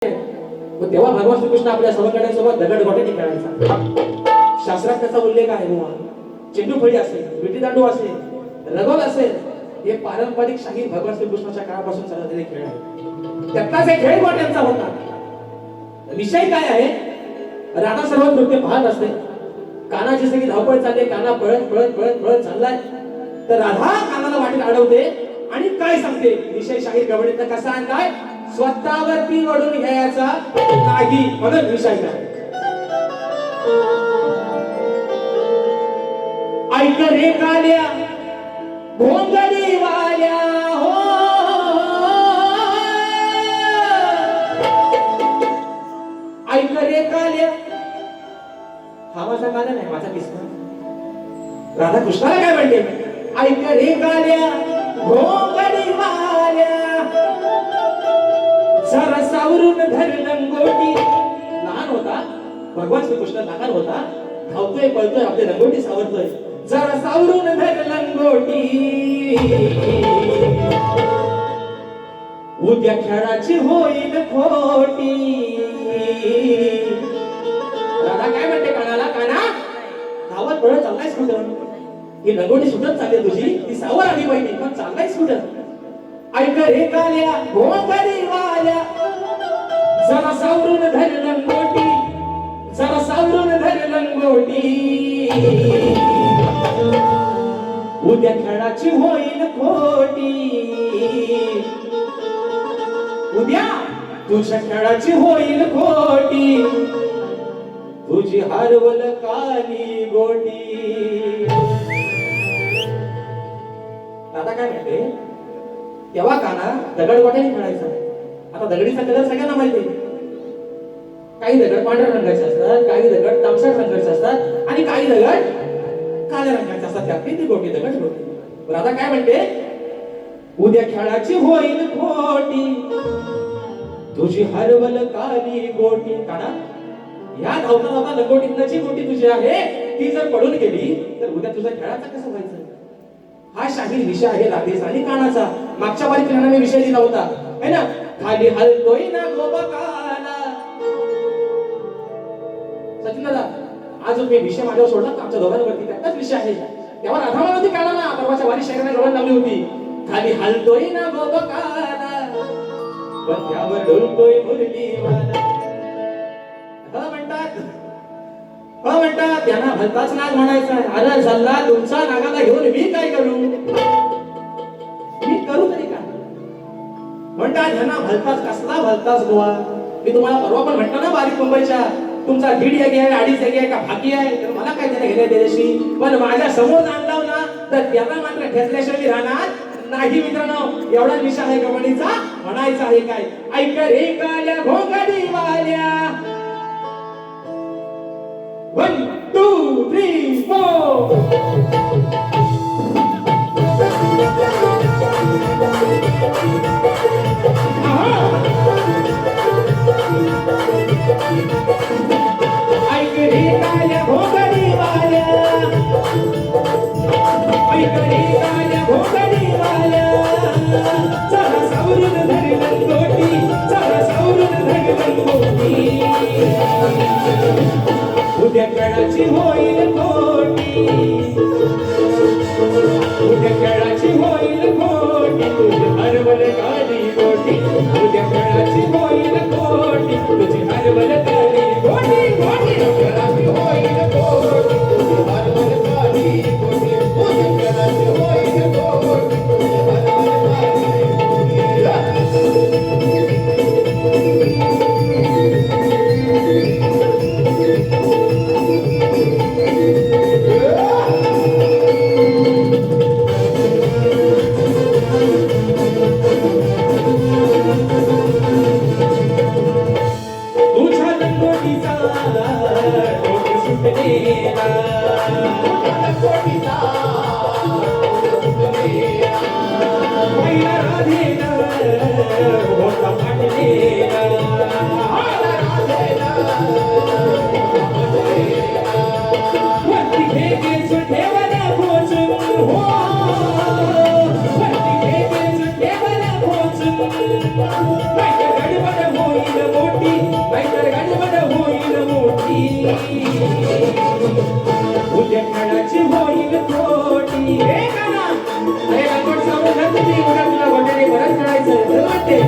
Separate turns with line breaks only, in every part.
तेव्हा भगवान श्रीकृष्ण आपल्या सवंगड्यांसोबत दगडगोट्याने खेळायचा. शास्त्रात त्याचा उल्लेख आहे. चेंडूफळी असेल, विटीदांडू असेल, रगोल असेल, हे पारंपरिक शाहीर भगवान श्रीकृष्णाच्या काळापासून चाललेले खेळ आहेत. त्यातलाच एक खेळ गोट्यांचा होता. विषय काय आहे? राधा सर्व नृत्य पाहत असते. कानाची सगळी धावपळ चालली, काना पळत पळत पळत पळत चाललाय. तर राधा कानाला वाटेत अडवते आणि काय सांगते? विषय शाहीर गवळीतला कसा आहे? काय स्वतःवरती ओढून घ्यायचा नाही म्हणून विषय काय? ऐक रे काल्या भोंगडी वाल्या हो, ऐक रे काल्या. हा माझा काल्या नाही, माझा किस्सा. राधा कृष्णाला काय म्हणते? ऐक रे काल्या भोंगडी वाल्या, जरा सावरून धर लंगोटी. लहान होता भगवान श्रीकृष्ण, लहान होता, धावतोय पळतोय, आपली लंगोटी सावरतोय. जरा सावरून धर लंगोटी, उद्या खेळाची होईल खोटी. राधा काय म्हणते कानाला? काना धावत पळत चाललायस कुठं? ही लंगोटी सुटत चालली तुझी, ती सावर आली पाहिजे, पण चाललायस कुठं? ऐक रे काल्या भोंगडी वाल्या, जरा सावरून धर लंगोटी, जरा सावरून धर लंगोटी, उद्या खेळाची होईल खोटी. उद्या तुझ्या खेळाची होईल खोटी, तुझी हरवल काली गोटी. दादा काय म्हणते? तेव्हा काना दगडगोट्याने खेळायचा. आता दगडीचा कलर सगळ्यांना माहिती आहे. काही दगड पांढऱ्या रंगाचे असतात, काही दगड तांबसट रंगाचे असतात आणि काही दगड काळ्या रंगाचे असतात. त्यातली ती गोटी दगड होती. राधा काय म्हणते? उद्या खेळाची होईल खोटी, तुझी हरवल काली गोटी. काना या धावता धावता लंगोटीतनं जी गोटी तुझी आहे ती जर पडून गेली तर उद्या तुझ्या खेळाचा कसं व्हायचं? हा शाहीर विषय आहे राधेचा आणि कानाचा. मागच्या वारी त्यांना मी विषय दिला होता है ना. खाली हलतोय ना गोबकाला. सचिन दादा आज मी विषय माझ्यावर सोडला आमच्या दोघांवरती, त्याचाच विषय आहे. तेव्हा राधा म्हणत होती कानाला, परवाच्या वारी शहराने गवळ लावली होती. खाली हलतोय ना गोबकाला, पण त्यावर डोलतोय मुरलीवाला. म्हणतात त्यांना भलताच नाग म्हणायचा. अरे जल्ला तुमचा नागाला घेऊन मी काय करू? मी करू तरी काय? म्हणतात ह्यांना भलताच. कसला भलताच गोवा? मी तुम्हाला परवा पण म्हटलं ना बारीक मुंबईच्या, तुमचा दीड एगी आहे, अडीच एगी आहे का फाकी आहे, तर मला काय त्याला घेण्या त्याच्याशी. पण माझ्या समोर आणला ना तर त्याला मात्र ठेचल्याशिवाय मी राहणार नाही. मित्रांनो एवढा विषय आहे गवळीचा. म्हणायचा आहे काय? ऐक रे काल्या भोंगडी वाल्या, 1 2 3 4. ऐक रे काल्या भोंगडी वाल्या, ऐक रे काल्या भोंगडी वाल्या, जरा सावरून धर लंगोटी, जरा सावरून धर लंगोटी, उद्या खेळाची होईल खोटी, उद्या खेळाची होईल खोटी, तुझी हरवल काली गोटी, उद्या खेळाची होईल खोटी, तुझी हरवल काली गोटी, गोटी खेळाची होईल खोटी, तुझी हरवल काली गोटी, उद्या खेळाची होईल खोटी, तुझी हरवल काली तुझ्या पोटी नाहीतर गडबड होईल मोठी उद्या खेळाची होईल खोटी हे गाणं अरे रंगोट सावरून घाल तुम्ही उद्या तुला घोटाळे परत खेळायचं चल वाटते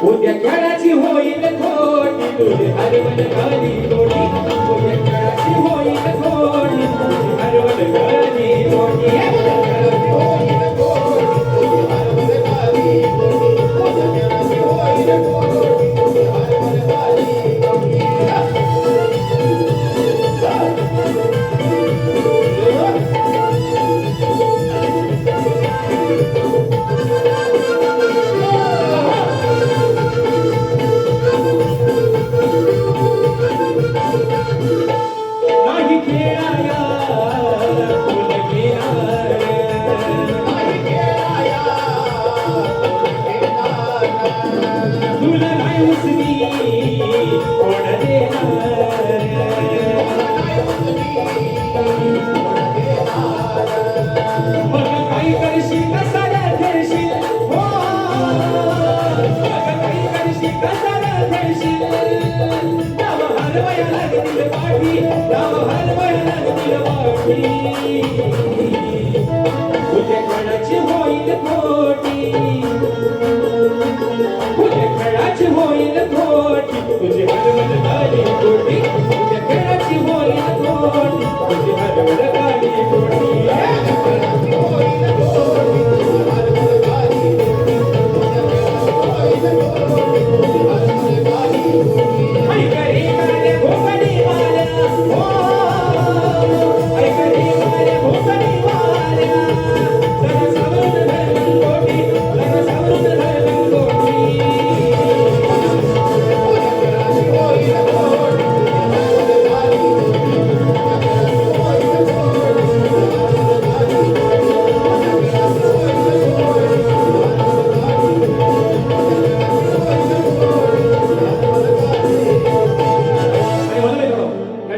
उद्या खेळाची होईल खोटी तुझे हरवल घाली गोटी उद्या खेळाची होईल खोटी तुझे हरवल घाली गोटी हे उद्या खेळाची होईल खोटी तुझे हरवल घाली गोटी उद्या खेळाची होईल खोटी तुझे हरवल घाली गोटी नाही खेळाया फुल घेणार नाही खेळाया तुला नाही उसनी कोण देणार मग काही करशील कसाला खेळशील हो मग काही करशील कसाला खेळशील नाव हरवाया लागतील पाठी नाव हरवाया लागतील पाठी उद्या कोणाची होईल खोटी